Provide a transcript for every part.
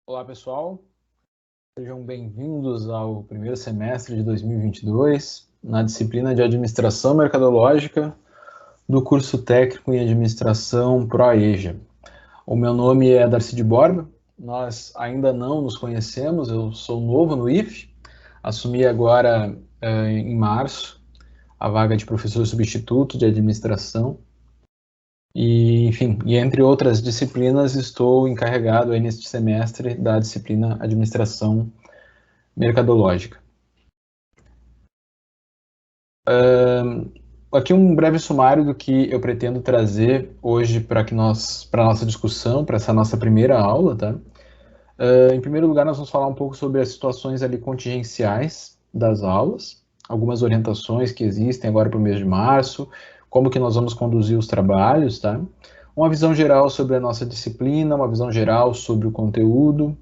Olá, pessoal. Sejam bem-vindos ao primeiro semestre de 2022, na disciplina de Administração Mercadológica do curso técnico em Administração ProEja. O meu nome é Darcy de Borba, nós ainda não nos conhecemos, eu sou novo no IF, assumi agora em março a vaga de professor substituto de Administração e, enfim, e entre outras disciplinas estou encarregado aí neste semestre da disciplina Administração Mercadológica. Aqui um breve sumário do que eu pretendo trazer hoje para a nossa discussão, para essa nossa primeira aula, tá? Em primeiro lugar, nós vamos falar um pouco sobre as situações ali contingenciais das aulas, algumas orientações que existem agora para o mês de março, como que nós vamos conduzir os trabalhos, tá? Uma visão geral sobre a nossa disciplina, uma visão geral sobre o conteúdo,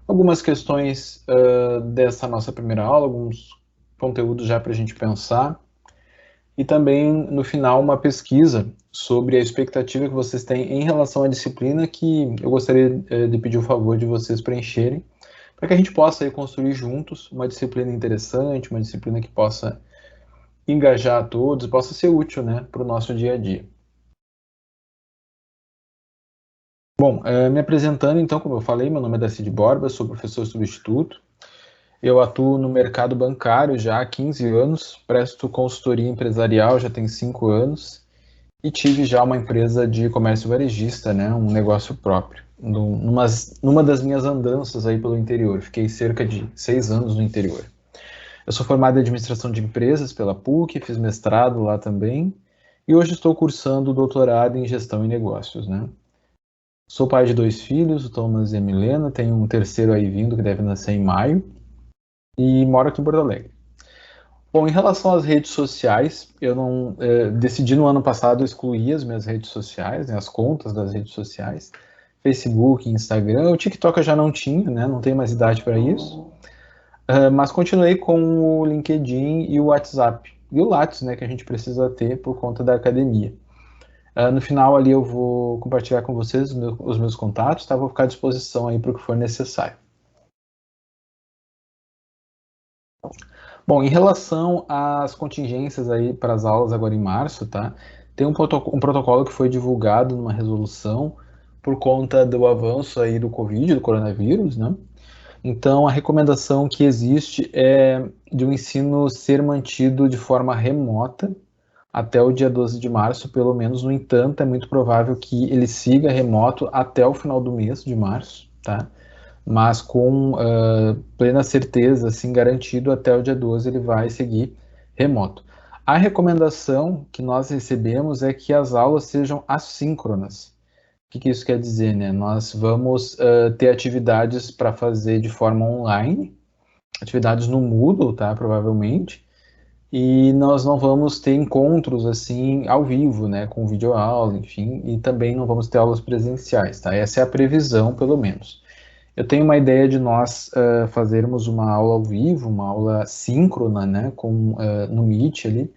algumas questões dessa nossa primeira aula, alguns conteúdos já para a gente pensar, e também, no final, uma pesquisa sobre a expectativa que vocês têm em relação à disciplina, que eu gostaria de pedir o favor de vocês preencherem, para que a gente possa aí, construir juntos uma disciplina interessante, uma disciplina que possa engajar a todos, possa ser útil, né, para o nosso dia a dia. Bom, me apresentando então, como eu falei, meu nome é Darcy de Borba, sou professor substituto. Eu atuo no mercado bancário já há 15 anos, presto consultoria empresarial já tem 5 anos e tive já uma empresa de comércio varejista, né, um negócio próprio, numa das minhas andanças aí pelo interior. Fiquei cerca de 6 anos no interior. Eu sou formado em administração de empresas pela PUC, fiz mestrado lá também e hoje estou cursando doutorado em gestão e negócios, né. Sou pai de 2 filhos, o Thomas e a Milena, tenho um terceiro aí vindo que deve nascer em maio e moro aqui em Porto Alegre. Bom, em relação às redes sociais, eu não decidi no ano passado excluir as minhas redes sociais, né, as contas das redes sociais, Facebook, Instagram. O TikTok eu já não tinha, né, não tenho mais idade para isso, mas continuei com o LinkedIn e o WhatsApp. E o Lattes, né, que a gente precisa ter por conta da academia. No final ali eu vou compartilhar com vocês os meus contatos, tá? Vou ficar à disposição aí para o que for necessário. Bom, em relação às contingências aí para as aulas agora em março, tá? Tem um protocolo que foi divulgado numa resolução por conta do avanço aí do Covid, do coronavírus, né? Então, a recomendação que existe é de o ensino ser mantido de forma remota até o dia 12 de março, pelo menos. No entanto, é muito provável que ele siga remoto até o final do mês de março, tá? Mas com plena certeza, assim, garantido, até o dia 12 ele vai seguir remoto. A recomendação que nós recebemos é que as aulas sejam assíncronas. O que isso quer dizer, né? Nós vamos ter atividades para fazer de forma online, atividades no Moodle, tá? Provavelmente, e nós não vamos ter encontros assim ao vivo, né? Com videoaula, enfim, e também não vamos ter aulas presenciais, tá? Essa é a previsão, pelo menos. Eu tenho uma ideia de nós fazermos uma aula ao vivo, uma aula síncrona, né, no Meet ali,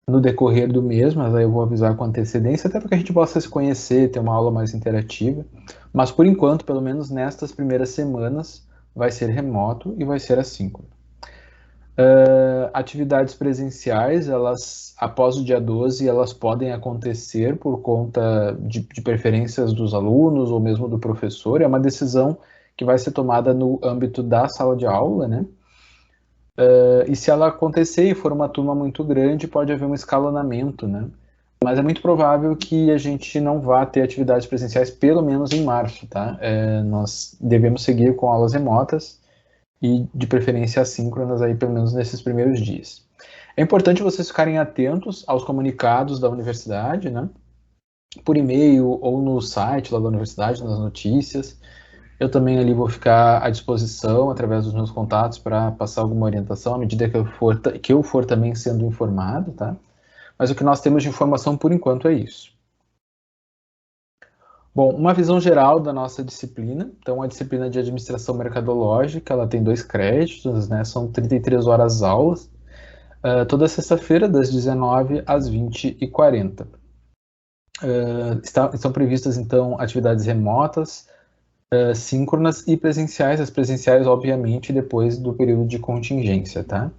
no decorrer do mês, mas aí eu vou avisar com antecedência, até para que a gente possa se conhecer, ter uma aula mais interativa. Mas por enquanto, pelo menos nestas primeiras semanas, vai ser remoto e vai ser assíncrono. Atividades presenciais, elas, após o dia 12, elas podem acontecer por conta de preferências dos alunos ou mesmo do professor. É uma decisão que vai ser tomada no âmbito da sala de aula, né? E se ela acontecer e for uma turma muito grande, pode haver um escalonamento, né? Mas é muito provável que a gente não vá ter atividades presenciais, pelo menos em março, tá? Nós devemos seguir com aulas remotas e de preferência assíncronas aí pelo menos nesses primeiros dias. É importante vocês ficarem atentos aos comunicados da universidade, né? Por e-mail ou no site lá da universidade, nas notícias. Eu também ali vou ficar à disposição através dos meus contatos para passar alguma orientação à medida que eu for também sendo informado, tá? Mas o que nós temos de informação por enquanto é isso. Bom, uma visão geral da nossa disciplina. Então, a disciplina de administração mercadológica, ela tem 2 créditos, né? São 33 horas aulas, toda sexta-feira, das 19 às 20h40. Estão previstas, então, atividades remotas, síncronas e presenciais, as presenciais, obviamente, depois do período de contingência, tá?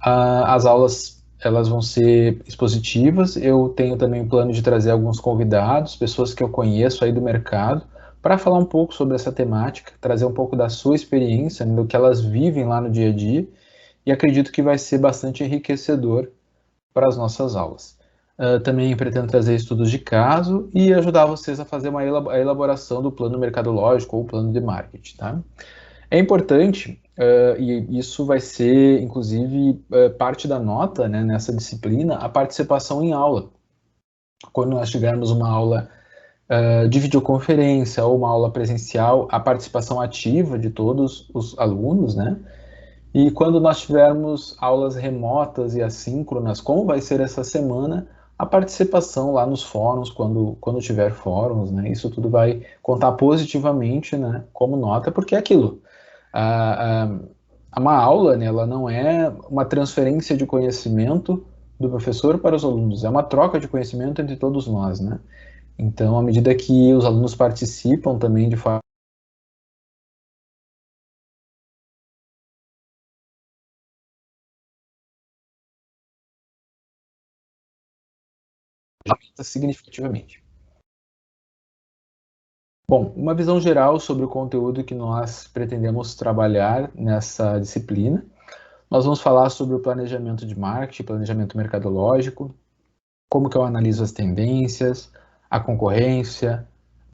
As aulas, elas vão ser expositivas, eu tenho também o plano de trazer alguns convidados, pessoas que eu conheço aí do mercado, para falar um pouco sobre essa temática, trazer um pouco da sua experiência, do que elas vivem lá no dia a dia, e acredito que vai ser bastante enriquecedor para as nossas aulas. Também pretendo trazer estudos de caso e ajudar vocês a fazer a elaboração do plano mercadológico ou plano de marketing, tá? É importante, e isso vai ser, inclusive, parte da nota, né, nessa disciplina, a participação em aula. Quando nós tivermos uma aula de videoconferência ou uma aula presencial, a participação ativa de todos os alunos, né? E quando nós tivermos aulas remotas e assíncronas, como vai ser essa semana, a participação lá nos fóruns, quando tiver fóruns, né? Isso tudo vai contar positivamente, né? Como nota, porque é aquilo. A, uma aula, né, ela não é uma transferência de conhecimento do professor para os alunos, é uma troca de conhecimento entre todos nós, né? Então, à medida que os alunos participam também de forma significativamente. Bom, uma visão geral sobre o conteúdo que nós pretendemos trabalhar nessa disciplina. Nós vamos falar sobre o planejamento de marketing, planejamento mercadológico, como que eu analiso as tendências, a concorrência,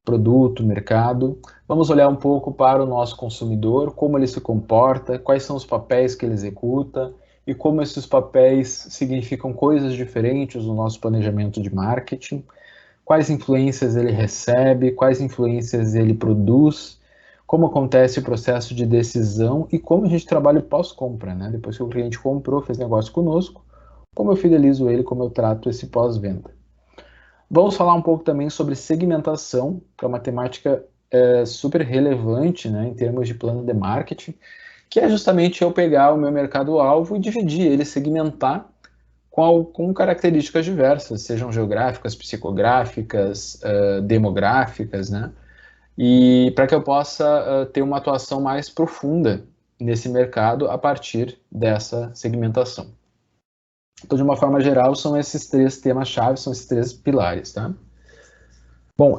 produto, mercado. Vamos olhar um pouco para o nosso consumidor, como ele se comporta, quais são os papéis que ele executa e como esses papéis significam coisas diferentes no nosso planejamento de marketing, quais influências ele recebe, quais influências ele produz, como acontece o processo de decisão e como a gente trabalha o pós-compra, né? Depois que o cliente comprou, fez negócio conosco, como eu fidelizo ele, como eu trato esse pós-venda. Vamos falar um pouco também sobre segmentação, que é uma temática super relevante, né, em termos de plano de marketing, que é justamente eu pegar o meu mercado-alvo e dividir ele, segmentar com características diversas, sejam geográficas, psicográficas, demográficas, né? E para que eu possa ter uma atuação mais profunda nesse mercado a partir dessa segmentação. Então, de uma forma geral, são esses três temas-chave, são esses três pilares, tá? Bom,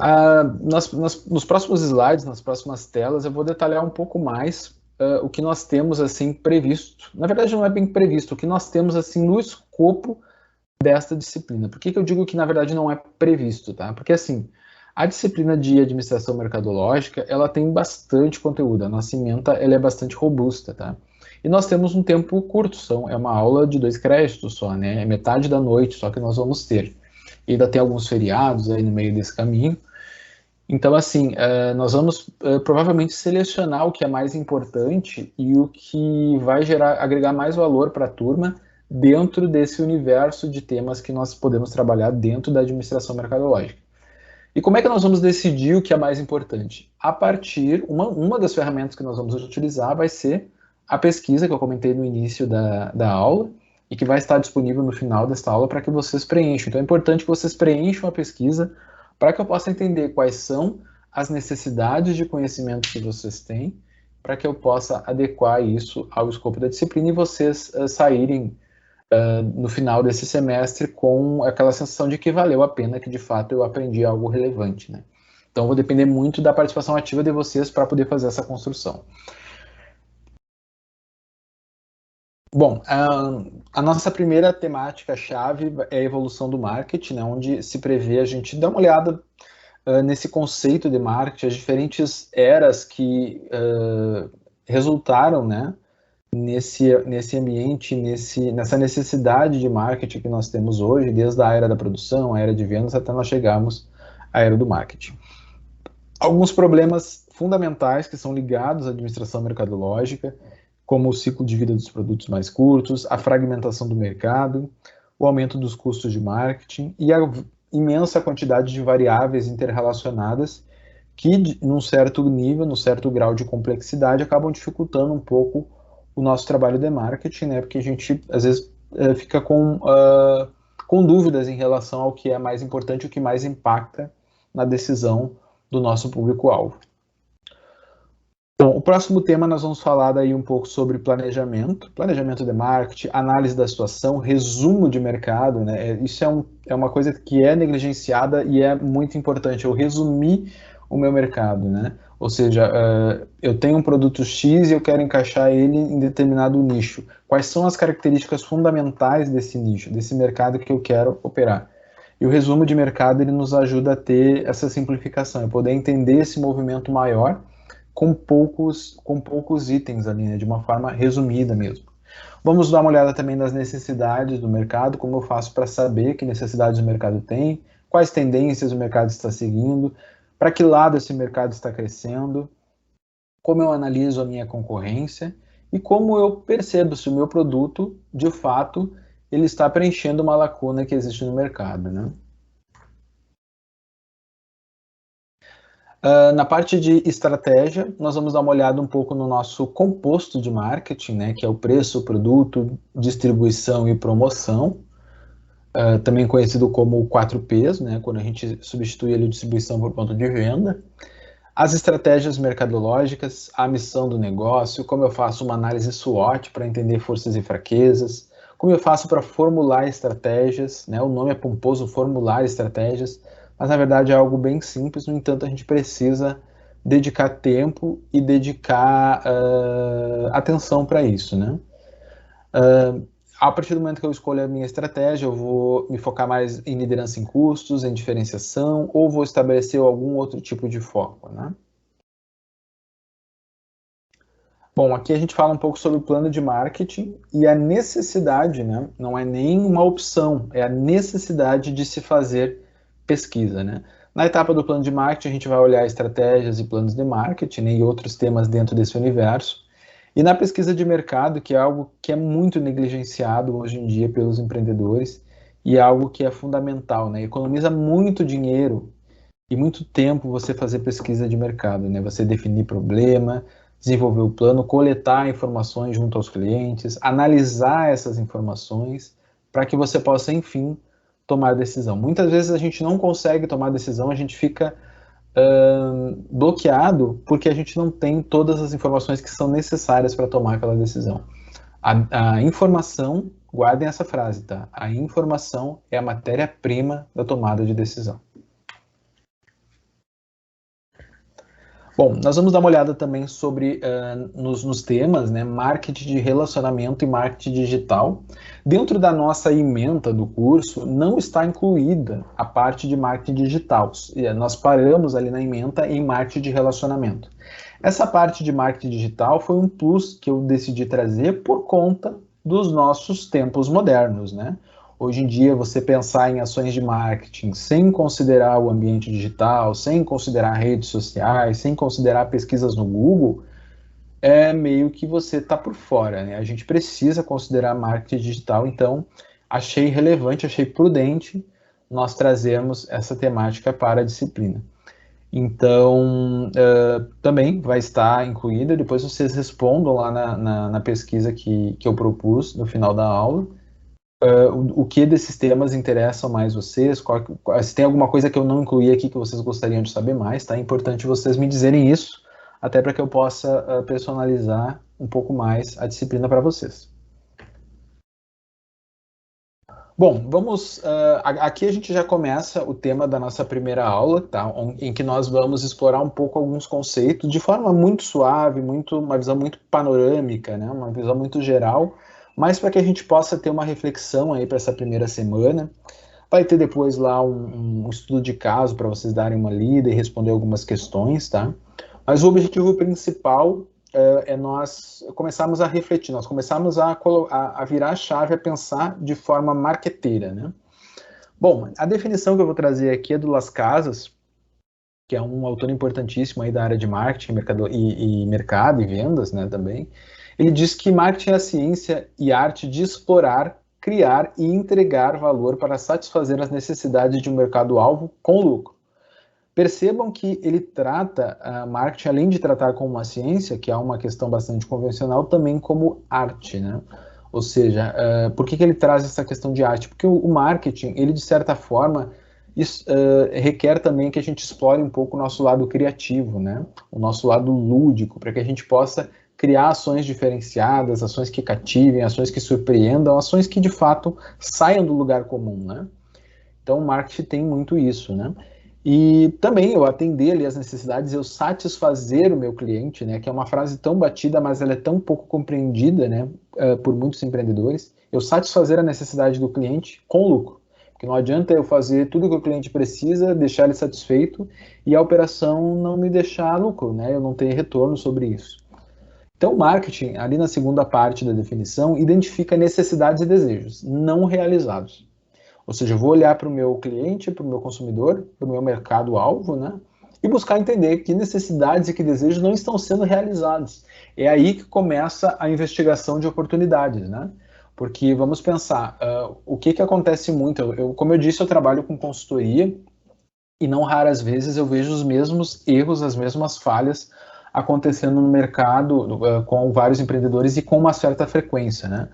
nos próximos slides, nas próximas telas, eu vou detalhar um pouco mais o que nós temos assim previsto. Na verdade, não é bem previsto, o que nós temos assim no escopo desta disciplina. Por que eu digo que na verdade não é previsto, tá? Porque assim, a disciplina de administração mercadológica, ela tem bastante conteúdo, a nossa ementa ela é bastante robusta, tá? E nós temos um tempo curto, é uma aula de 2 créditos só, né? É metade da noite só que nós vamos ter. E ainda tem alguns feriados aí no meio desse caminho. Então, assim, nós vamos provavelmente selecionar o que é mais importante e o que vai agregar mais valor para a turma dentro desse universo de temas que nós podemos trabalhar dentro da administração mercadológica. E como é que nós vamos decidir o que é mais importante? A partir, uma das ferramentas que nós vamos utilizar vai ser a pesquisa que eu comentei no início da aula e que vai estar disponível no final desta aula para que vocês preencham. Então é importante que vocês preencham a pesquisa para que eu possa entender quais são as necessidades de conhecimento que vocês têm, para que eu possa adequar isso ao escopo da disciplina e vocês saírem no final desse semestre com aquela sensação de que valeu a pena, que de fato eu aprendi algo relevante, né? Então, vou depender muito da participação ativa de vocês para poder fazer essa construção. Bom, a nossa primeira temática-chave é a evolução do marketing, né, onde se prevê a gente dar uma olhada nesse conceito de marketing, as diferentes eras que resultaram, né, nesse ambiente, nessa necessidade de marketing que nós temos hoje, desde a era da produção, a era de vendas, até nós chegarmos à era do marketing. Alguns problemas fundamentais que são ligados à administração mercadológica, como o ciclo de vida dos produtos mais curtos, a fragmentação do mercado, o aumento dos custos de marketing e a imensa quantidade de variáveis interrelacionadas que, num certo nível, num certo grau de complexidade, acabam dificultando um pouco o nosso trabalho de marketing, né? Porque a gente, às vezes, fica com dúvidas em relação ao que é mais importante, o que mais impacta na decisão do nosso público-alvo. o próximo tema nós vamos falar daí um pouco sobre planejamento de marketing, análise da situação, resumo de mercado, né? Isso é uma coisa que é negligenciada e é muito importante, eu resumir o meu mercado, né? Ou seja, eu tenho um produto X e eu quero encaixar ele em determinado nicho. Quais são as características fundamentais desse nicho, desse mercado que eu quero operar? E o resumo de mercado ele nos ajuda a ter essa simplificação, poder entender esse movimento maior com poucos itens ali, né, de uma forma resumida mesmo. Vamos dar uma olhada também nas necessidades do mercado, como eu faço para saber que necessidades o mercado tem, quais tendências o mercado está seguindo, para que lado esse mercado está crescendo, como eu analiso a minha concorrência e como eu percebo se o meu produto, de fato, ele está preenchendo uma lacuna que existe no mercado, né? Na parte de estratégia, nós vamos dar uma olhada um pouco no nosso composto de marketing, né, que é o preço, produto, distribuição e promoção, também conhecido como 4Ps, né, quando a gente substitui a distribuição por ponto de venda. As estratégias mercadológicas, a missão do negócio, como eu faço uma análise SWOT para entender forças e fraquezas, como eu faço para formular estratégias, né, o nome é pomposo, formular estratégias, mas na verdade é algo bem simples, no entanto a gente precisa dedicar tempo e dedicar atenção para isso, né? A partir do momento que eu escolho a minha estratégia, eu vou me focar mais em liderança em custos, em diferenciação, ou vou estabelecer algum outro tipo de foco, né? Bom, aqui a gente fala um pouco sobre o plano de marketing e a necessidade, né? Não é nem uma opção, é a necessidade de se fazer pesquisa, né? Na etapa do plano de marketing, a gente vai olhar estratégias e planos de marketing, né, e outros temas dentro desse universo. E na pesquisa de mercado, que é algo que é muito negligenciado hoje em dia pelos empreendedores e é algo que é fundamental, né? Economiza muito dinheiro e muito tempo você fazer pesquisa de mercado, né? Você definir problema, desenvolver o plano, coletar informações junto aos clientes, analisar essas informações para que você possa, enfim, tomar decisão. Muitas vezes a gente não consegue tomar decisão, a gente fica bloqueado porque a gente não tem todas as informações que são necessárias para tomar aquela decisão. A informação, guardem essa frase, tá? A informação é a matéria-prima da tomada de decisão. Bom, nós vamos dar uma olhada também sobre nos temas, né, marketing de relacionamento e marketing digital. Dentro da nossa ementa do curso, não está incluída a parte de marketing digital. Nós paramos ali na ementa em marketing de relacionamento. Essa parte de marketing digital foi um plus que eu decidi trazer por conta dos nossos tempos modernos, né? Hoje em dia, você pensar em ações de marketing sem considerar o ambiente digital, sem considerar redes sociais, sem considerar pesquisas no Google, é meio que você está por fora, né? A gente precisa considerar marketing digital, então achei relevante, achei prudente nós trazermos essa temática para a disciplina. Então, também vai estar incluída, depois vocês respondam lá na pesquisa que eu propus no final da aula, o que desses temas interessam mais vocês, se tem alguma coisa que eu não incluí aqui que vocês gostariam de saber mais, tá? É importante vocês me dizerem isso, até para que eu possa personalizar um pouco mais a disciplina para vocês. Bom, aqui a gente já começa o tema da nossa primeira aula, tá? Em que nós vamos explorar um pouco alguns conceitos de forma muito suave, uma visão muito panorâmica, né? Uma visão muito geral, mas para que a gente possa ter uma reflexão aí para essa primeira semana. Vai ter depois lá um estudo de caso para vocês darem uma lida e responder algumas questões, tá? Mas o objetivo principal é nós começarmos a refletir, nós começarmos a virar a chave, a pensar de forma marqueteira, né? Bom, a definição que eu vou trazer aqui é do Las Casas, que é um autor importantíssimo aí da área de marketing, mercado e vendas, né, também. Ele diz que marketing é a ciência e arte de explorar, criar e entregar valor para satisfazer as necessidades de um mercado-alvo com lucro. Percebam que ele trata a marketing, além de tratar como uma ciência, que é uma questão bastante convencional, também como arte, né? Ou seja, por que ele traz essa questão de arte? Porque o marketing, ele de certa forma, Isso requer também que a gente explore um pouco o nosso lado criativo, né? O nosso lado lúdico, para que a gente possa criar ações diferenciadas, ações que cativem, ações que surpreendam, ações que de fato saiam do lugar comum, né? Então o marketing tem muito isso, né? E também eu atender ali as necessidades, eu satisfazer o meu cliente, né? Que é uma frase tão batida, mas ela é tão pouco compreendida, né? Por muitos empreendedores. Eu satisfazer a necessidade do cliente com lucro. Porque não adianta eu fazer tudo o que o cliente precisa, deixar ele satisfeito e a operação não me deixar lucro, né? Eu não ter retorno sobre isso. Então, o marketing, ali na segunda parte da definição, identifica necessidades e desejos não realizados. Ou seja, eu vou olhar para o meu cliente, para o meu consumidor, para o meu mercado-alvo, né? E buscar entender que necessidades e que desejos não estão sendo realizados. É aí que começa a investigação de oportunidades, né? Porque vamos pensar, o que acontece muito? Como eu disse, eu trabalho com consultoria e não raras vezes eu vejo os mesmos erros, as mesmas falhas acontecendo no mercado com vários empreendedores e com uma certa frequência, né?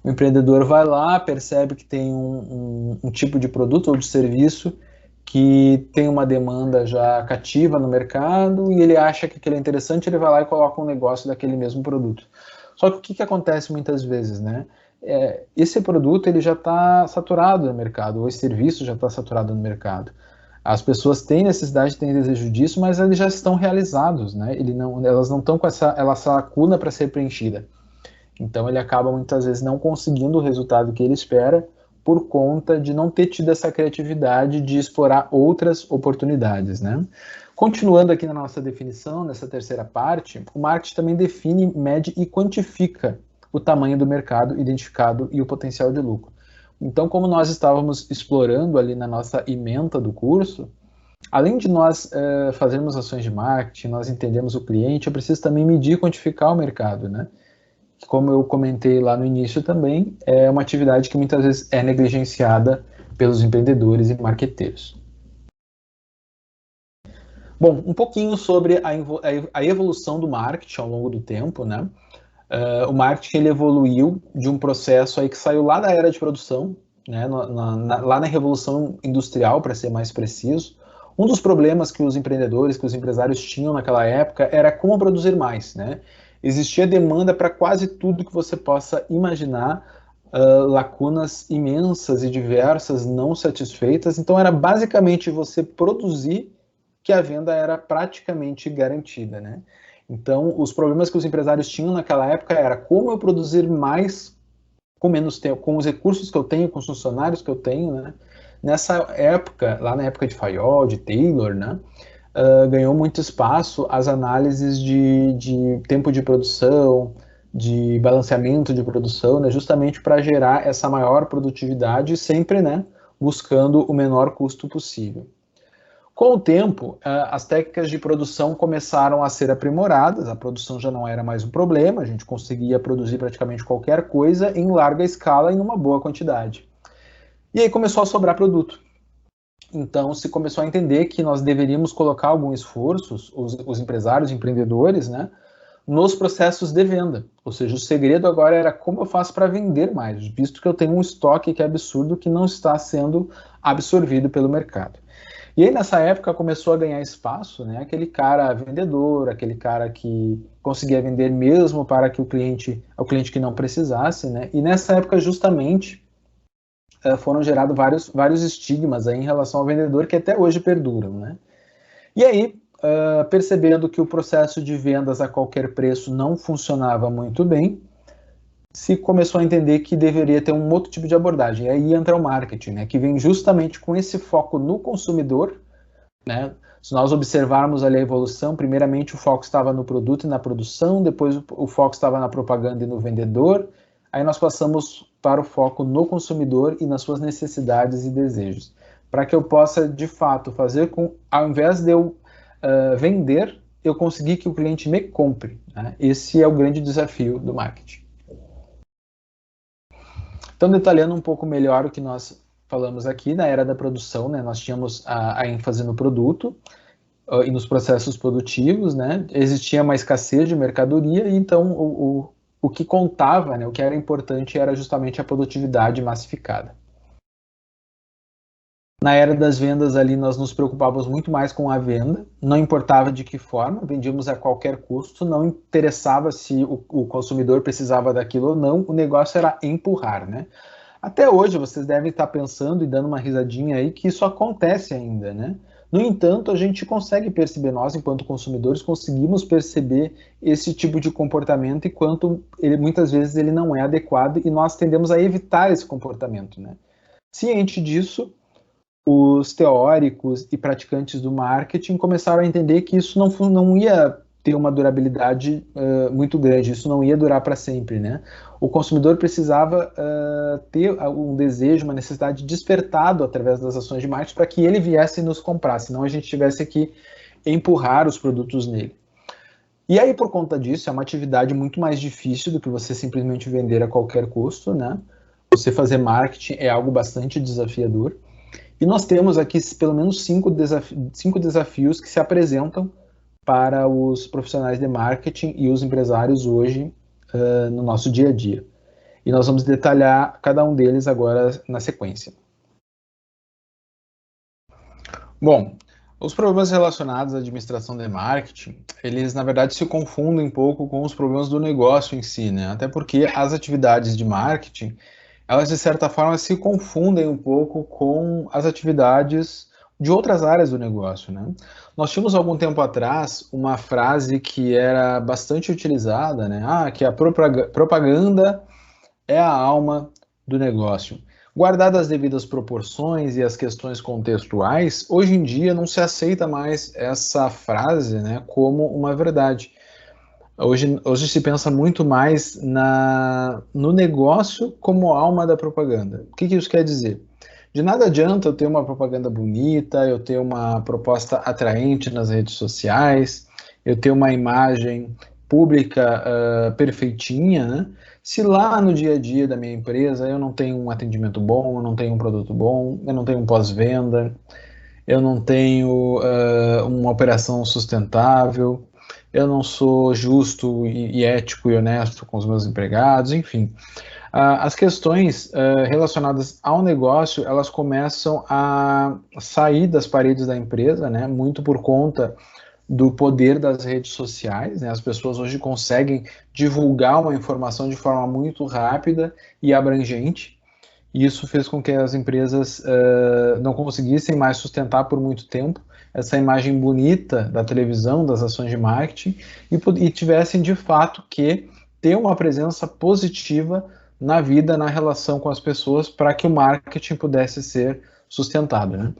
O empreendedor vai lá, percebe que tem um tipo de produto ou de serviço que tem uma demanda já cativa no mercado e ele acha que aquilo é interessante, ele vai lá e coloca um negócio daquele mesmo produto. Só que o que acontece muitas vezes, né? Esse produto ele já está saturado no mercado, ou esse serviço já está saturado no mercado. As pessoas têm necessidade, têm desejo disso, mas eles já estão realizados, né? Elas não estão com essa lacuna para ser preenchida. Então ele acaba muitas vezes não conseguindo o resultado que ele espera por conta de não ter tido essa criatividade de explorar outras oportunidades, né? Continuando aqui na nossa definição, nessa terceira parte, o marketing também define, mede e quantifica o tamanho do mercado identificado e o potencial de lucro. Então, como nós estávamos explorando ali na nossa ementa do curso, além de nós fazermos ações de marketing, nós entendemos o cliente, eu preciso também medir e quantificar o mercado, né? Como eu comentei lá no início também, é uma atividade que muitas vezes é negligenciada pelos empreendedores e marqueteiros. Bom, um pouquinho sobre a evolução do marketing ao longo do tempo, né? O marketing ele evoluiu de um processo aí que saiu lá da era de produção, né? Lá na Revolução Industrial, para ser mais preciso. Um dos problemas que os empreendedores, que os empresários tinham naquela época era como produzir mais, né? Existia demanda para quase tudo que você possa imaginar, lacunas imensas e diversas não satisfeitas. Então era basicamente você produzir que a venda era praticamente garantida, né? Então, os problemas que os empresários tinham naquela época era como eu produzir mais com menos tempo, com os recursos que eu tenho, com os funcionários que eu tenho, né? Nessa época, lá na época de Fayol, de Taylor, né? Ganhou muito espaço as análises de tempo de produção, de balanceamento de produção, né? Justamente para gerar essa maior produtividade, sempre, né? Buscando o menor custo possível. Com o tempo, as técnicas de produção começaram a ser aprimoradas, a produção já não era mais um problema, a gente conseguia produzir praticamente qualquer coisa em larga escala e em uma boa quantidade. E aí começou a sobrar produto. Então se começou a entender que nós deveríamos colocar algum esforço, os empresários, empreendedores, né, nos processos de venda. Ou seja, o segredo agora era como eu faço para vender mais, visto que eu tenho um estoque que é absurdo que não está sendo absorvido pelo mercado. E aí, nessa época, começou a ganhar espaço, né? Aquele cara vendedor, aquele cara que conseguia vender mesmo para que o cliente que não precisasse, né? E nessa época, justamente, foram gerados vários estigmas aí em relação ao vendedor que até hoje perduram, né? E aí, percebendo que o processo de vendas a qualquer preço não funcionava muito bem, se começou a entender que deveria ter um outro tipo de abordagem. E aí entra o marketing, né? Que vem justamente com esse foco no consumidor, né? Se nós observarmos ali a evolução, primeiramente o foco estava no produto e na produção, depois o foco estava na propaganda e no vendedor, aí nós passamos para o foco no consumidor e nas suas necessidades e desejos, para que eu possa de fato fazer com, ao invés de eu vender, eu conseguir que o cliente me compre, né? Esse é o grande desafio do marketing. Então, detalhando um pouco melhor o que nós falamos aqui, na era da produção, né, nós tínhamos a ênfase no produto, e nos processos produtivos, né, existia uma escassez de mercadoria, e então o que contava, né, o que era importante era justamente a produtividade massificada. Na era das vendas ali, nós nos preocupávamos muito mais com a venda, não importava de que forma, vendíamos a qualquer custo, não interessava se o consumidor precisava daquilo ou não, o negócio era empurrar, né? Até hoje vocês devem estar pensando e dando uma risadinha aí que isso acontece ainda, né? No entanto, a gente consegue perceber, nós enquanto consumidores conseguimos perceber esse tipo de comportamento e quanto ele, muitas vezes ele não é adequado e nós tendemos a evitar esse comportamento, né? Ciente disso, os teóricos e praticantes do marketing começaram a entender que isso não ia ter uma durabilidade muito grande, isso não ia durar para sempre, né? O consumidor precisava ter um desejo, uma necessidade despertado através das ações de marketing para que ele viesse e nos comprar, senão a gente tivesse que empurrar os produtos nele. E aí, por conta disso, é uma atividade muito mais difícil do que você simplesmente vender a qualquer custo, né? Você fazer marketing é algo bastante desafiador. E nós temos aqui pelo menos cinco desafios que se apresentam para os profissionais de marketing e os empresários hoje no nosso dia a dia. E nós vamos detalhar cada um deles agora na sequência. Bom, os problemas relacionados à administração de marketing, eles na verdade se confundem um pouco com os problemas do negócio em si, né? Até porque as atividades de marketing, elas de certa forma se confundem um pouco com as atividades de outras áreas do negócio, né? Nós tínhamos algum tempo atrás uma frase que era bastante utilizada, né? Que a propaganda é a alma do negócio. Guardadas as devidas proporções e as questões contextuais, hoje em dia não se aceita mais essa frase, né, como uma verdade. Hoje se pensa muito mais no negócio como alma da propaganda. O que isso quer dizer? De nada adianta eu ter uma propaganda bonita, eu ter uma proposta atraente nas redes sociais, eu ter uma imagem pública perfeitinha, né? Se lá no dia a dia da minha empresa eu não tenho um atendimento bom, eu não tenho um produto bom, eu não tenho um pós-venda, eu não tenho uma operação sustentável, eu não sou justo e ético e honesto com os meus empregados, enfim. As questões relacionadas ao negócio, elas começam a sair das paredes da empresa, né, muito por conta do poder das redes sociais, né, as pessoas hoje conseguem divulgar uma informação de forma muito rápida e abrangente, e isso fez com que as empresas não conseguissem mais sustentar por muito tempo essa imagem bonita da televisão, das ações de marketing, e tivessem de fato que ter uma presença positiva na vida, na relação com as pessoas, para que o marketing pudesse ser sustentado, né?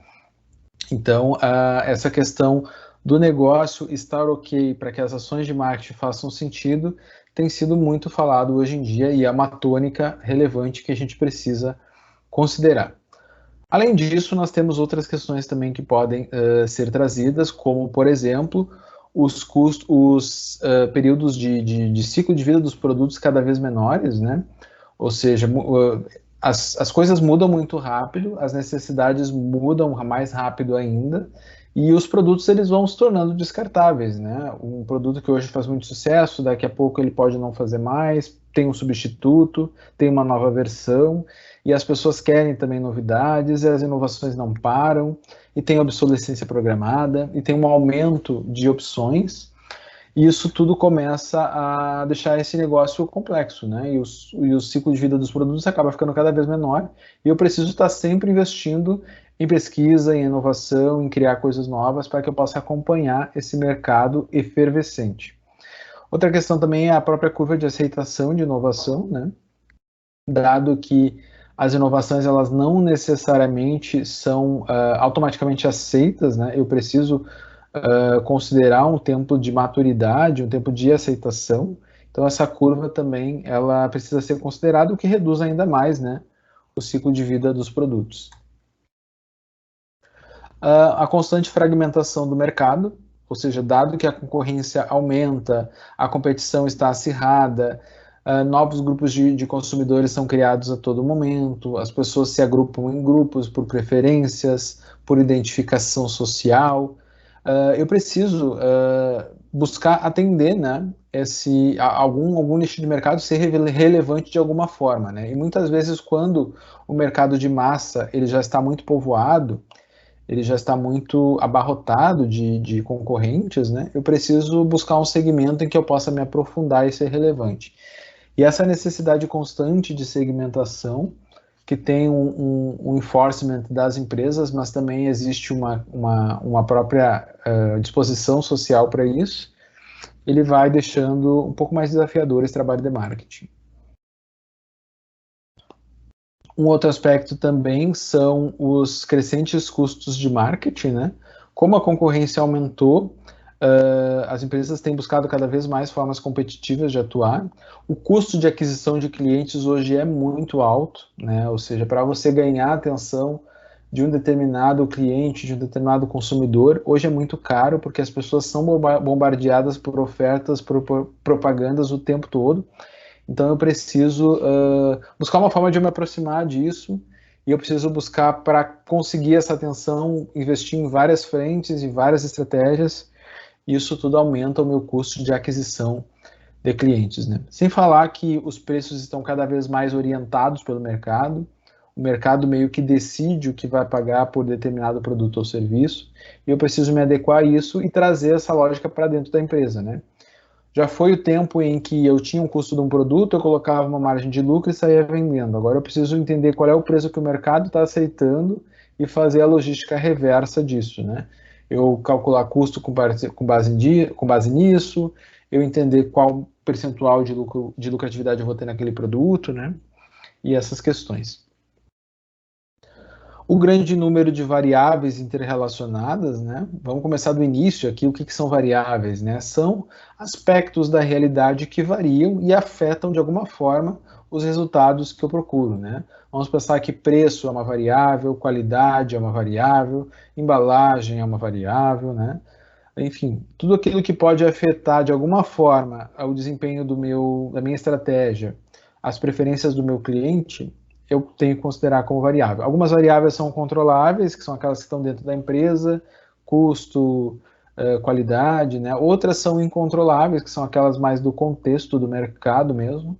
Então, essa questão do negócio estar ok para que as ações de marketing façam sentido tem sido muito falado hoje em dia e é uma tônica relevante que a gente precisa considerar. Além disso, nós temos outras questões também que podem ser trazidas, como, por exemplo, os períodos de ciclo de vida dos produtos cada vez menores, né? Ou seja, as coisas mudam muito rápido, as necessidades mudam mais rápido ainda, e os produtos eles vão se tornando descartáveis, né? Um produto que hoje faz muito sucesso, daqui a pouco ele pode não fazer mais, tem um substituto, tem uma nova versão, e as pessoas querem também novidades, e as inovações não param, e tem obsolescência programada, e tem um aumento de opções, e isso tudo começa a deixar esse negócio complexo, né? E o ciclo de vida dos produtos acaba ficando cada vez menor, e eu preciso estar sempre investindo em pesquisa, em inovação, em criar coisas novas para que eu possa acompanhar esse mercado efervescente. Outra questão também é a própria curva de aceitação de inovação, né? Dado que as inovações elas não necessariamente são automaticamente aceitas, né? Eu preciso considerar um tempo de maturidade, um tempo de aceitação. Então essa curva também ela precisa ser considerada, o que reduz ainda mais, né, o ciclo de vida dos produtos. A constante fragmentação do mercado, ou seja, dado que a concorrência aumenta, a competição está acirrada, novos grupos de consumidores são criados a todo momento, as pessoas se agrupam em grupos por preferências, por identificação social, eu preciso buscar atender, né, algum nicho de mercado ser relevante de alguma forma, né? E muitas vezes quando o mercado de massa ele já está muito povoado, ele já está muito abarrotado de concorrentes, né? Eu preciso buscar um segmento em que eu possa me aprofundar e ser relevante. E essa necessidade constante de segmentação, que tem um enforcement das empresas, mas também existe uma própria disposição social para isso, ele vai deixando um pouco mais desafiador esse trabalho de marketing. Um outro aspecto também são os crescentes custos de marketing, né? Como a concorrência aumentou, as empresas têm buscado cada vez mais formas competitivas de atuar. O custo de aquisição de clientes hoje é muito alto, né? Ou seja, para você ganhar a atenção de um determinado cliente, de um determinado consumidor, hoje é muito caro porque as pessoas são bombardeadas por ofertas, por propagandas o tempo todo. Então eu preciso buscar uma forma de eu me aproximar disso e eu preciso buscar para conseguir essa atenção, investir em várias frentes e várias estratégias. E isso tudo aumenta o meu custo de aquisição de clientes, né? Sem falar que os preços estão cada vez mais orientados pelo mercado. O mercado meio que decide o que vai pagar por determinado produto ou serviço, e eu preciso me adequar a isso e trazer essa lógica para dentro da empresa, né? Já foi o tempo em que eu tinha um custo de um produto, eu colocava uma margem de lucro e saía vendendo. Agora eu preciso entender qual é o preço que o mercado está aceitando e fazer a logística reversa disso, né? Eu calcular custo com base nisso, eu entender qual percentual de lucratividade eu vou ter naquele produto, né? E essas questões. O grande número de variáveis interrelacionadas, né? Vamos começar do início aqui. O que são variáveis, né? São aspectos da realidade que variam e afetam de alguma forma os resultados que eu procuro, né? Vamos pensar que preço é uma variável, qualidade é uma variável, embalagem é uma variável, né? Enfim, tudo aquilo que pode afetar de alguma forma o desempenho da minha estratégia, as preferências do meu cliente, eu tenho que considerar como variável. Algumas variáveis são controláveis, que são aquelas que estão dentro da empresa, custo, qualidade, né? Outras são incontroláveis, que são aquelas mais do contexto do mercado mesmo.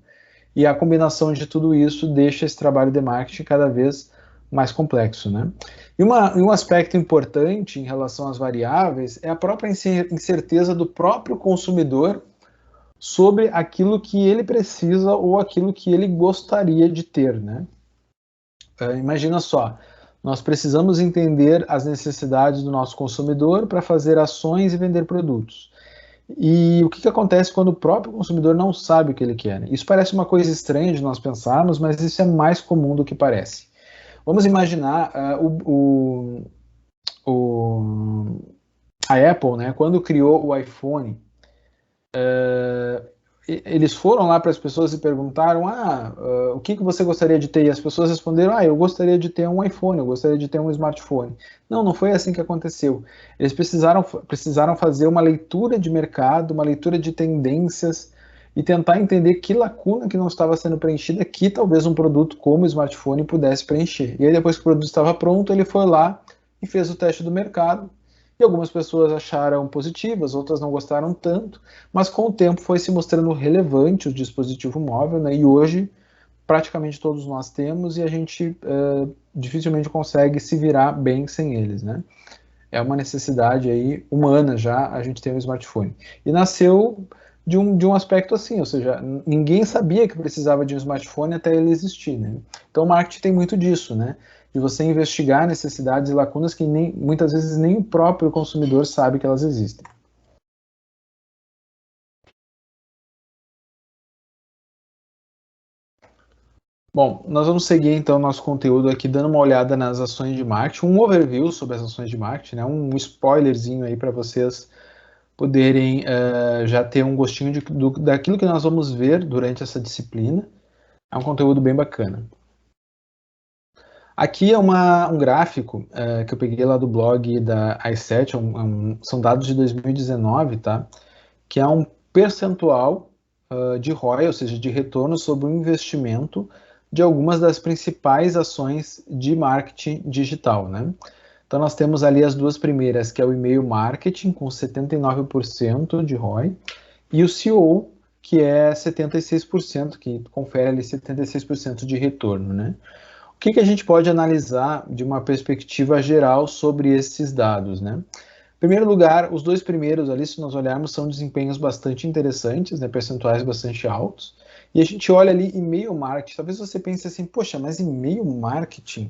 E a combinação de tudo isso deixa esse trabalho de marketing cada vez mais complexo, né? E um aspecto importante em relação às variáveis é a própria incerteza do próprio consumidor sobre aquilo que ele precisa ou aquilo que ele gostaria de ter, né? Imagina só, nós precisamos entender as necessidades do nosso consumidor para fazer ações e vender produtos. E o que acontece quando o próprio consumidor não sabe o que ele quer? Isso parece uma coisa estranha de nós pensarmos, mas isso é mais comum do que parece. Vamos imaginar a Apple, né, quando criou o iPhone, eles foram lá para as pessoas e perguntaram: o que você gostaria de ter? E as pessoas responderam: eu gostaria de ter um iPhone, eu gostaria de ter um smartphone. Não, não foi assim que aconteceu. Eles precisaram fazer uma leitura de mercado, uma leitura de tendências e tentar entender que lacuna que não estava sendo preenchida, que talvez um produto como o smartphone pudesse preencher. E aí depois que o produto estava pronto, ele foi lá e fez o teste do mercado. E algumas pessoas acharam positivas, outras não gostaram tanto, mas com o tempo foi se mostrando relevante o dispositivo móvel, né? E hoje praticamente todos nós temos e a gente dificilmente consegue se virar bem sem eles, né? É uma necessidade aí humana já a gente ter um smartphone. E nasceu de um aspecto assim, ou seja, ninguém sabia que precisava de um smartphone até ele existir, né? Então o marketing tem muito disso, né? De você investigar necessidades e lacunas que muitas vezes nem o próprio consumidor sabe que elas existem. Bom, nós vamos seguir então nosso conteúdo aqui dando uma olhada nas ações de marketing, um overview sobre as ações de marketing, né? Um spoilerzinho aí para vocês poderem já ter um gostinho daquilo que nós vamos ver durante essa disciplina. É um conteúdo bem bacana. Aqui é um gráfico que eu peguei lá do blog da i7, são dados de 2019, tá? Que é um percentual de ROI, ou seja, de retorno sobre o investimento de algumas das principais ações de marketing digital, né? Então nós temos ali as duas primeiras, que é o e-mail marketing, com 79% de ROI, e o SEO, que é 76%, que confere ali 76% de retorno, né? O que a gente pode analisar de uma perspectiva geral sobre esses dados, né? Em primeiro lugar, os dois primeiros ali, se nós olharmos, são desempenhos bastante interessantes, né, percentuais bastante altos. E a gente olha ali e-mail marketing, talvez você pense assim, poxa, mas e-mail marketing?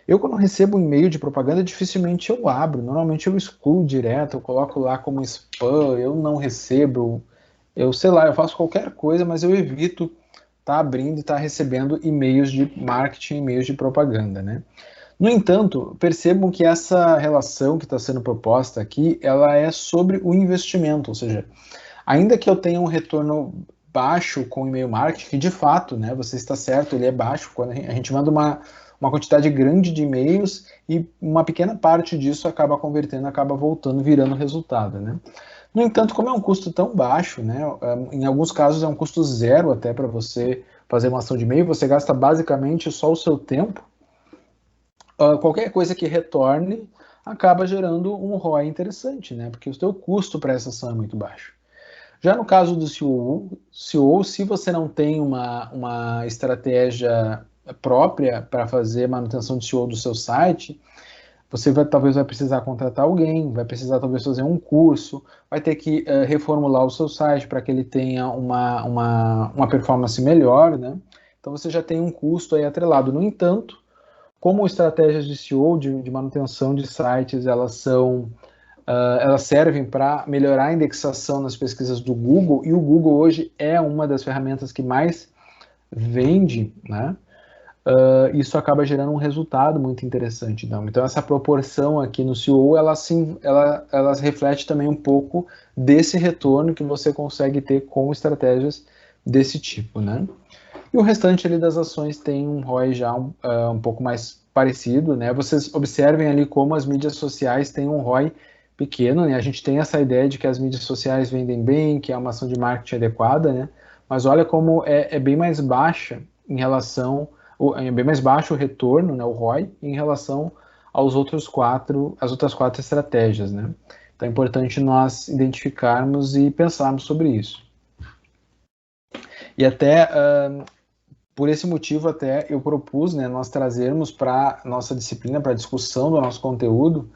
Eu, quando recebo um e-mail de propaganda, dificilmente eu abro. Normalmente eu excluo direto, eu coloco lá como spam, eu não recebo. Eu sei lá, eu faço qualquer coisa, mas eu evito estar abrindo e estar recebendo e-mails de marketing, e-mails de propaganda, né? No entanto, percebam que essa relação que está sendo proposta aqui, ela é sobre o investimento, ou seja, ainda que eu tenha um retorno baixo com e-mail marketing, que de fato, né, você está certo, ele é baixo, quando a gente manda uma quantidade grande de e-mails e uma pequena parte disso acaba convertendo, acaba voltando, virando resultado, né? No entanto, como é um custo tão baixo, né, em alguns casos é um custo zero até para você fazer uma ação de e-mail, você gasta basicamente só o seu tempo, qualquer coisa que retorne acaba gerando um ROI interessante, né? Porque o seu custo para essa ação é muito baixo. Já no caso do SEO, se você não tem uma estratégia própria para fazer manutenção de SEO do seu site, você talvez vai precisar contratar alguém, vai precisar talvez fazer um curso, vai ter que reformular o seu site para que ele tenha uma performance melhor, né? Então você já tem um custo aí atrelado. No entanto, como estratégias de SEO, de manutenção de sites, elas servem para melhorar a indexação nas pesquisas do Google, e o Google hoje é uma das ferramentas que mais vende, né? Isso acaba gerando um resultado muito interessante. Não? Então essa proporção aqui no SEO, ela reflete também um pouco desse retorno que você consegue ter com estratégias desse tipo, né? E o restante ali das ações tem um ROI já um pouco mais parecido, né? Vocês observem ali como as mídias sociais têm um ROI pequeno, né? A gente tem essa ideia de que as mídias sociais vendem bem, que é uma ação de marketing adequada, né? Mas olha como é bem mais baixa em relação, é bem mais baixo o retorno, né? O ROI em relação aos as outras quatro estratégias, né? Então é importante nós identificarmos e pensarmos sobre isso. E até por esse motivo, até eu propus, né, nós trazermos para nossa disciplina, para a discussão do nosso conteúdo,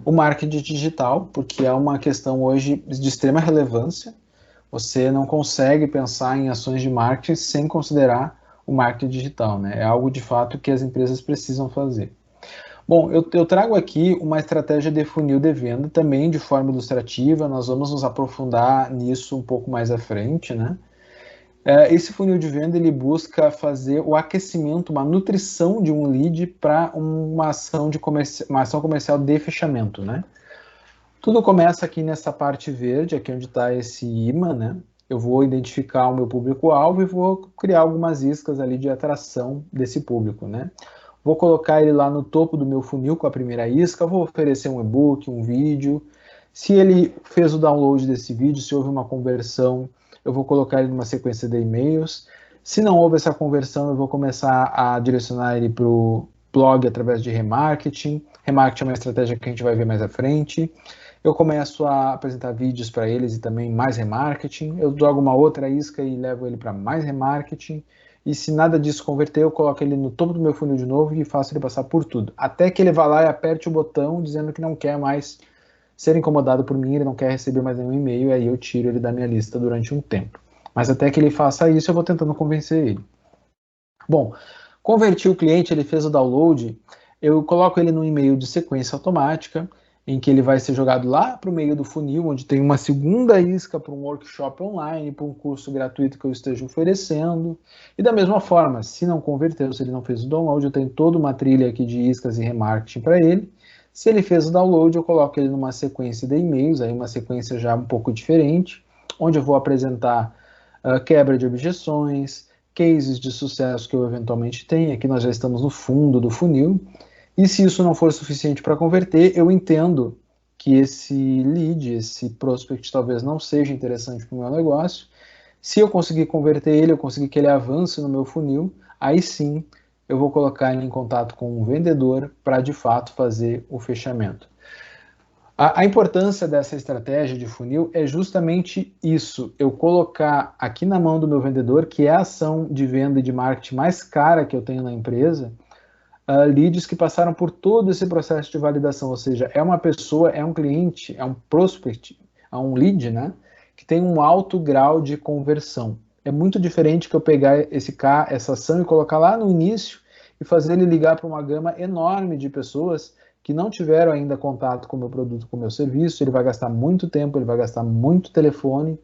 o marketing digital, porque é uma questão hoje de extrema relevância. Você não consegue pensar em ações de marketing sem considerar o marketing digital, né? É algo de fato que as empresas precisam fazer. Bom, eu trago aqui uma estratégia de funil de venda, também de forma ilustrativa, nós vamos nos aprofundar nisso um pouco mais à frente, né? Esse funil de venda ele busca fazer o aquecimento, uma nutrição de um lead para uma ação comercial de fechamento, né? Tudo começa aqui nessa parte verde, aqui onde está esse imã, né? Eu vou identificar o meu público-alvo e vou criar algumas iscas ali de atração desse público, né? Vou colocar ele lá no topo do meu funil com a primeira isca, vou oferecer um e-book, um vídeo. Se ele fez o download desse vídeo, se houve uma conversão, eu vou colocar ele numa sequência de e-mails. Se não houve essa conversão, eu vou começar a direcionar ele para o blog através de remarketing. Remarketing é uma estratégia que a gente vai ver mais à frente. Eu começo a apresentar vídeos para eles e também mais remarketing. Eu dou alguma outra isca e levo ele para mais remarketing. E se nada disso converter, eu coloco ele no topo do meu funil de novo e faço ele passar por tudo. Até que ele vá lá e aperte o botão dizendo que não quer mais ser incomodado por mim, ele não quer receber mais nenhum e-mail, e aí eu tiro ele da minha lista durante um tempo. Mas até que ele faça isso, eu vou tentando convencer ele. Bom, converti o cliente, ele fez o download, eu coloco ele no e-mail de sequência automática, em que ele vai ser jogado lá para o meio do funil, onde tem uma segunda isca para um workshop online, para um curso gratuito que eu esteja oferecendo. E da mesma forma, se não converteu, se ele não fez o download, eu tenho toda uma trilha aqui de iscas e remarketing para ele. Se ele fez o download, eu coloco ele numa sequência de e-mails, aí uma sequência já um pouco diferente, onde eu vou apresentar quebra de objeções, cases de sucesso que eu eventualmente tenho. Aqui nós já estamos no fundo do funil. E se isso não for suficiente para converter, eu entendo que esse lead, esse prospect talvez não seja interessante para o meu negócio. Se eu conseguir converter ele, eu conseguir que ele avance no meu funil, aí sim eu vou colocar ele em contato com um vendedor para de fato fazer o fechamento. A importância dessa estratégia de funil é justamente isso, eu colocar aqui na mão do meu vendedor, que é a ação de venda e de marketing mais cara que eu tenho na empresa, leads que passaram por todo esse processo de validação, ou seja, é uma pessoa, é um cliente, é um prospect, é um lead, né, que tem um alto grau de conversão. É muito diferente que eu pegar essa ação e colocar lá no início e fazer ele ligar para uma gama enorme de pessoas que não tiveram ainda contato com o meu produto, com o meu serviço. Ele vai gastar muito tempo, ele vai gastar muito telefone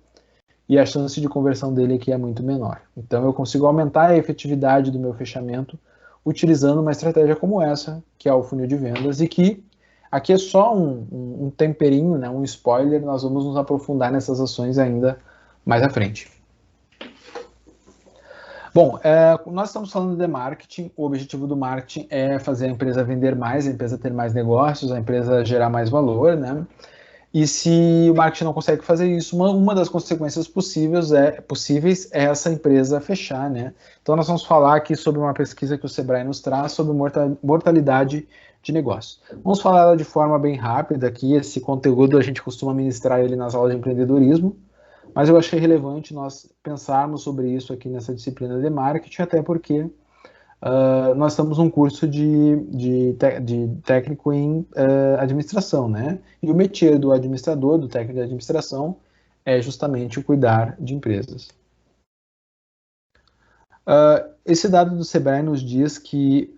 e a chance de conversão dele aqui é muito menor. Então eu consigo aumentar a efetividade do meu fechamento utilizando uma estratégia como essa, que é o funil de vendas, e que aqui é só um temperinho, né, um spoiler, nós vamos nos aprofundar nessas ações ainda mais à frente. Bom, nós estamos falando de marketing, o objetivo do marketing é fazer a empresa vender mais, a empresa ter mais negócios, a empresa gerar mais valor, né? E se o marketing não consegue fazer isso, uma das consequências possíveis é essa empresa fechar, né? Então nós vamos falar aqui sobre uma pesquisa que o Sebrae nos traz sobre mortalidade de negócios. Vamos falar de forma bem rápida aqui, esse conteúdo a gente costuma ministrar ele nas aulas de empreendedorismo, mas eu achei relevante nós pensarmos sobre isso aqui nessa disciplina de marketing, até porque nós estamos num curso de técnico em administração, né? E o métier do administrador, do técnico de administração, é justamente o cuidar de empresas. Esse dado do Sebrae nos diz que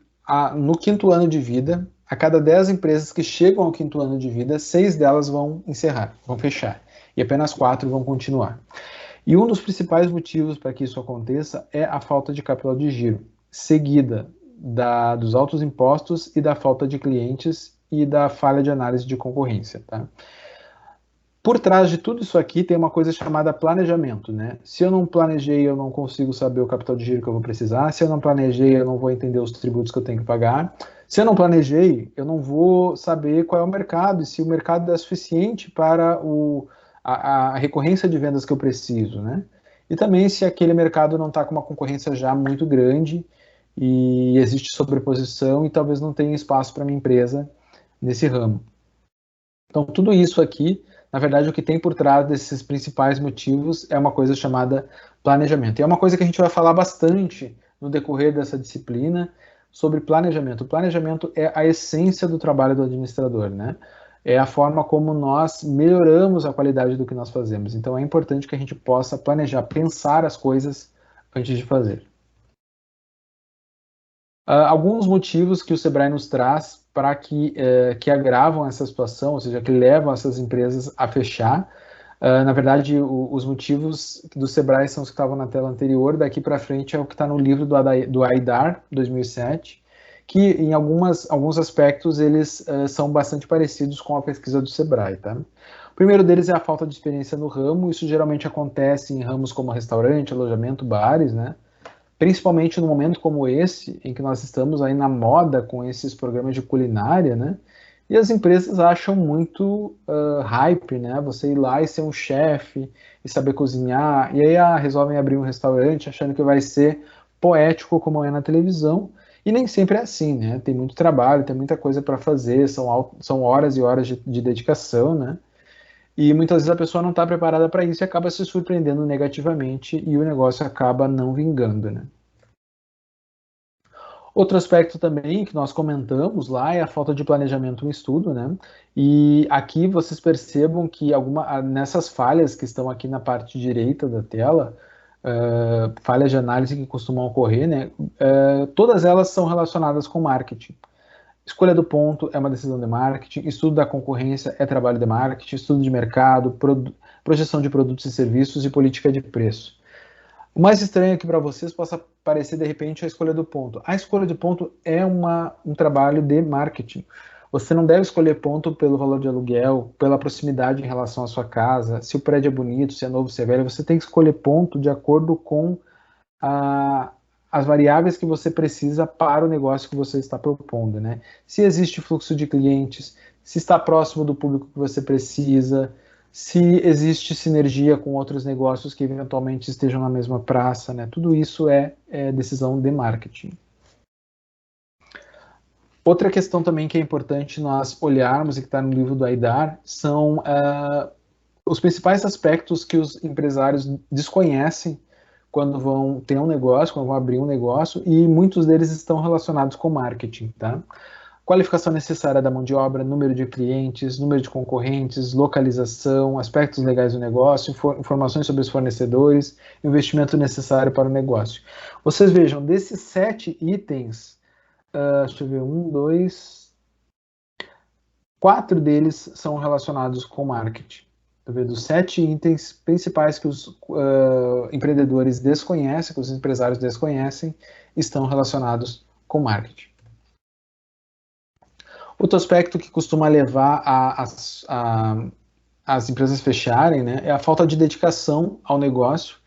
no quinto ano de vida, a cada 10 empresas que chegam ao quinto ano de vida, 6 delas vão encerrar, vão fechar, e apenas 4 vão continuar. E um dos principais motivos para que isso aconteça é a falta de capital de giro, seguida dos altos impostos e da falta de clientes e da falha de análise de concorrência. Tá? Por trás de tudo isso aqui tem uma coisa chamada planejamento, né? Se eu não planejei, eu não consigo saber o capital de giro que eu vou precisar. Se eu não planejei, eu não vou entender os tributos que eu tenho que pagar. Se eu não planejei, eu não vou saber qual é o mercado e se o mercado é suficiente para a recorrência de vendas que eu preciso, né? E também se aquele mercado não está com uma concorrência já muito grande e existe sobreposição e talvez não tenha espaço para minha empresa nesse ramo. Então, tudo isso aqui, na verdade, o que tem por trás desses principais motivos é uma coisa chamada planejamento. E é uma coisa que a gente vai falar bastante no decorrer dessa disciplina sobre planejamento. O planejamento é a essência do trabalho do administrador, né? É a forma como nós melhoramos a qualidade do que nós fazemos. Então, é importante que a gente possa planejar, pensar as coisas antes de fazer. Alguns motivos que o Sebrae nos traz para que agravam essa situação, ou seja, que levam essas empresas a fechar. Na verdade, os motivos do Sebrae são os que estavam na tela anterior, daqui para frente é o que está no livro do AIDAR, 2007, que em alguns aspectos eles são bastante parecidos com a pesquisa do Sebrae. Tá? O primeiro deles é a falta de experiência no ramo, isso geralmente acontece em ramos como restaurante, alojamento, bares, né? Principalmente no momento como esse, em que nós estamos aí na moda com esses programas de culinária, né? E as empresas acham muito hype, né? Você ir lá e ser um chefe e saber cozinhar, e aí resolvem abrir um restaurante achando que vai ser poético como é na televisão, e nem sempre é assim, né? Tem muito trabalho, tem muita coisa para fazer, são horas e horas de dedicação, né? E muitas vezes a pessoa não está preparada para isso e acaba se surpreendendo negativamente e o negócio acaba não vingando, né? Outro aspecto também que nós comentamos lá é a falta de planejamento no estudo, né? E aqui vocês percebam que nessas falhas que estão aqui na parte direita da tela, falhas de análise que costumam ocorrer, né? Todas elas são relacionadas com marketing. Escolha do ponto é uma decisão de marketing, estudo da concorrência é trabalho de marketing, estudo de mercado, projeção de produtos e serviços e política de preço. O mais estranho aqui para vocês possa parecer, de repente, a escolha do ponto. A escolha de ponto é um trabalho de marketing. Você não deve escolher ponto pelo valor de aluguel, pela proximidade em relação à sua casa, se o prédio é bonito, se é novo, se é velho. Você tem que escolher ponto de acordo com as variáveis que você precisa para o negócio que você está propondo, né? Se existe fluxo de clientes, se está próximo do público que você precisa, se existe sinergia com outros negócios que eventualmente estejam na mesma praça, né? Tudo isso é decisão de marketing. Outra questão também que é importante nós olharmos e que está no livro do Aidar são os principais aspectos que os empresários desconhecem quando vão ter um negócio, quando vão abrir um negócio, e muitos deles estão relacionados com marketing, tá? Qualificação necessária da mão de obra, número de clientes, número de concorrentes, localização, aspectos legais do negócio, informações sobre os fornecedores, investimento necessário para o negócio. Vocês vejam, desses 7 itens, deixa eu ver, 4 deles são relacionados com marketing. Dos 7 itens principais que os empreendedores desconhecem, que os empresários desconhecem, estão relacionados com marketing. Outro aspecto que costuma levar as empresas fecharem, né, é a falta de dedicação ao negócio.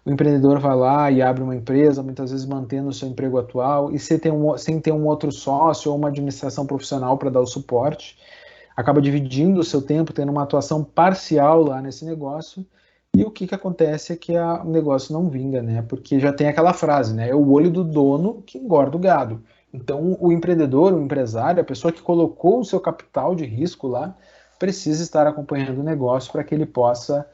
O empreendedor vai lá e abre uma empresa, muitas vezes mantendo o seu emprego atual, e sem ter um outro sócio ou uma administração profissional para dar o suporte, acaba dividindo o seu tempo, tendo uma atuação parcial lá nesse negócio, e o que acontece é que o negócio não vinga, né? Porque já tem aquela frase, né? É o olho do dono que engorda o gado. Então, o empreendedor, o empresário, a pessoa que colocou o seu capital de risco lá, precisa estar acompanhando o negócio para que ele possa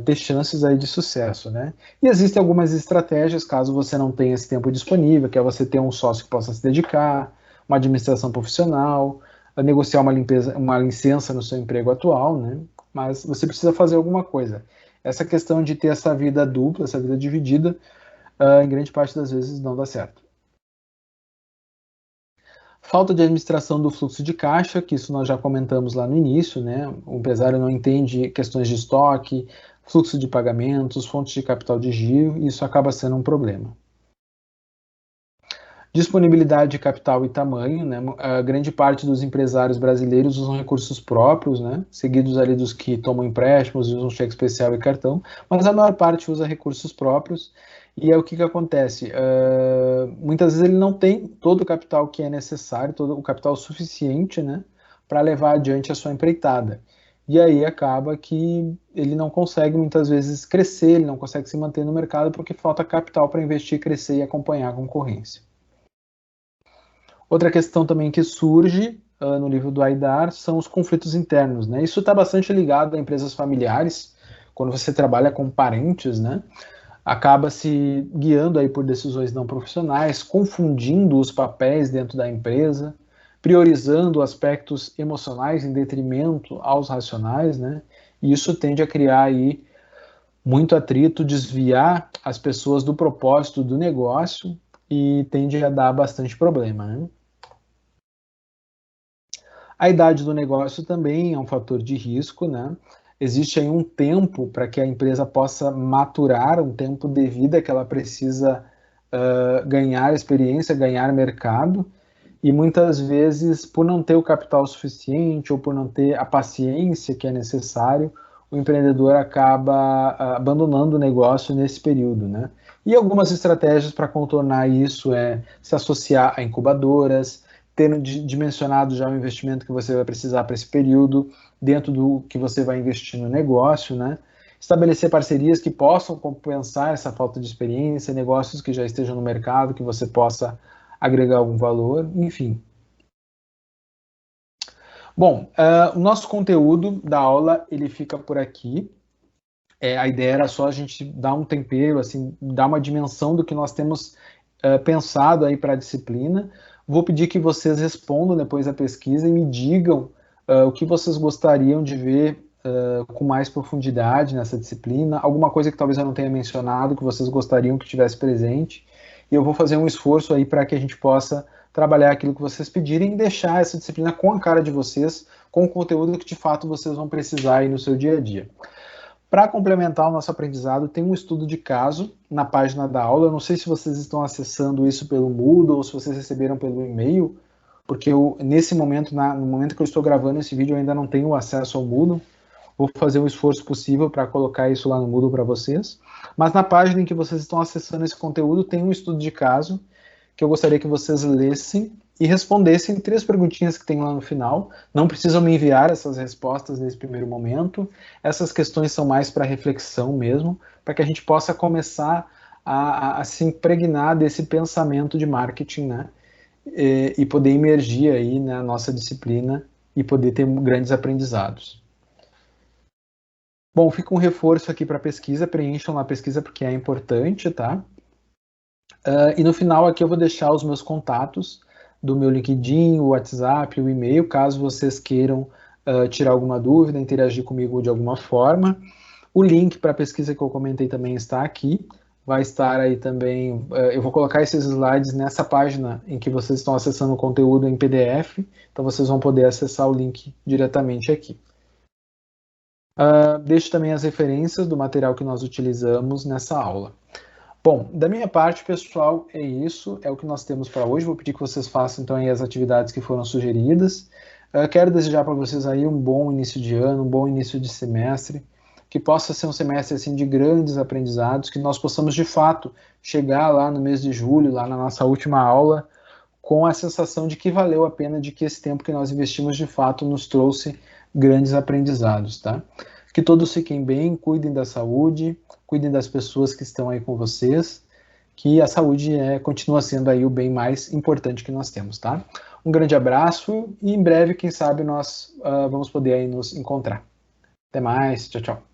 ter chances aí de sucesso, né? E existem algumas estratégias, caso você não tenha esse tempo disponível, que é você ter um sócio que possa se dedicar, uma administração profissional, negociar uma licença no seu emprego atual, né? Mas você precisa fazer alguma coisa. Essa questão de ter essa vida dupla, essa vida dividida, em grande parte das vezes não dá certo. Falta de administração do fluxo de caixa, que isso nós já comentamos lá no início, né? O empresário não entende questões de estoque, fluxo de pagamentos, fontes de capital de giro, e isso acaba sendo um problema. Disponibilidade de capital e tamanho, né? A grande parte dos empresários brasileiros usam recursos próprios, né? Seguidos ali dos que tomam empréstimos, usam cheque especial e cartão, mas a maior parte usa recursos próprios. E é o que acontece? Muitas vezes ele não tem todo o capital que é necessário, todo o capital suficiente, né, para levar adiante a sua empreitada. E aí acaba que ele não consegue muitas vezes crescer, ele não consegue se manter no mercado porque falta capital para investir, crescer e acompanhar a concorrência. Outra questão também que surge no livro do Aidar são os conflitos internos, né? Isso está bastante ligado a empresas familiares, quando você trabalha com parentes, né? Acaba se guiando aí por decisões não profissionais, confundindo os papéis dentro da empresa, priorizando aspectos emocionais em detrimento aos racionais, né? E isso tende a criar aí muito atrito, desviar as pessoas do propósito do negócio e tende a dar bastante problema, né? A idade do negócio também é um fator de risco, né? Existe aí um tempo para que a empresa possa maturar, um tempo de vida que ela precisa ganhar experiência, ganhar mercado, e muitas vezes, por não ter o capital suficiente ou por não ter a paciência que é necessário, o empreendedor acaba abandonando o negócio nesse período, né? E algumas estratégias para contornar isso é se associar a incubadoras, ter dimensionado já o investimento que você vai precisar para esse período, dentro do que você vai investir no negócio, né? Estabelecer parcerias que possam compensar essa falta de experiência, negócios que já estejam no mercado, que você possa agregar algum valor, enfim. Bom, o nosso conteúdo da aula, ele fica por aqui. A ideia era só a gente dar um tempero, assim, dar uma dimensão do que nós temos pensado aí para a disciplina. Vou pedir que vocês respondam depois a pesquisa e me digam o que vocês gostariam de ver com mais profundidade nessa disciplina, alguma coisa que talvez eu não tenha mencionado, que vocês gostariam que tivesse presente, e eu vou fazer um esforço aí para que a gente possa trabalhar aquilo que vocês pedirem e deixar essa disciplina com a cara de vocês, com o conteúdo que de fato vocês vão precisar aí no seu dia a dia. Para complementar o nosso aprendizado, tem um estudo de caso na página da aula. Eu não sei se vocês estão acessando isso pelo Moodle ou se vocês receberam pelo e-mail, porque nesse momento, no momento que eu estou gravando esse vídeo, eu ainda não tenho acesso ao Moodle. Vou fazer o esforço possível para colocar isso lá no Moodle para vocês. Mas na página em que vocês estão acessando esse conteúdo, tem um estudo de caso que eu gostaria que vocês lessem e respondessem 3 perguntinhas que tem lá no final. Não precisam me enviar essas respostas nesse primeiro momento. Essas questões são mais para reflexão mesmo, para que a gente possa começar a se impregnar desse pensamento de marketing, né? e poder emergir aí na nossa disciplina e poder ter grandes aprendizados. Bom, fica um reforço aqui para a pesquisa, preencham na pesquisa porque é importante, tá? E no final aqui eu vou deixar os meus contatos do meu LinkedIn, o WhatsApp, o e-mail, caso vocês queiram tirar alguma dúvida, interagir comigo de alguma forma. O link para a pesquisa que eu comentei também está aqui. Vai estar aí também, eu vou colocar esses slides nessa página em que vocês estão acessando o conteúdo em PDF, então vocês vão poder acessar o link diretamente aqui. Deixo também as referências do material que nós utilizamos nessa aula. Bom, da minha parte, pessoal, é isso, é o que nós temos para hoje. Vou pedir que vocês façam então aí as atividades que foram sugeridas. Quero desejar para vocês aí um bom início de ano, um bom início de semestre, que possa ser um semestre assim de grandes aprendizados, que nós possamos de fato chegar lá no mês de julho, lá na nossa última aula, com a sensação de que valeu a pena, de que esse tempo que nós investimos de fato nos trouxe grandes aprendizados, tá? Que todos fiquem bem, cuidem da saúde, cuidem das pessoas que estão aí com vocês, que a saúde continua sendo aí o bem mais importante que nós temos, tá? Um grande abraço e em breve, quem sabe, nós vamos poder aí nos encontrar. Até mais, tchau, tchau.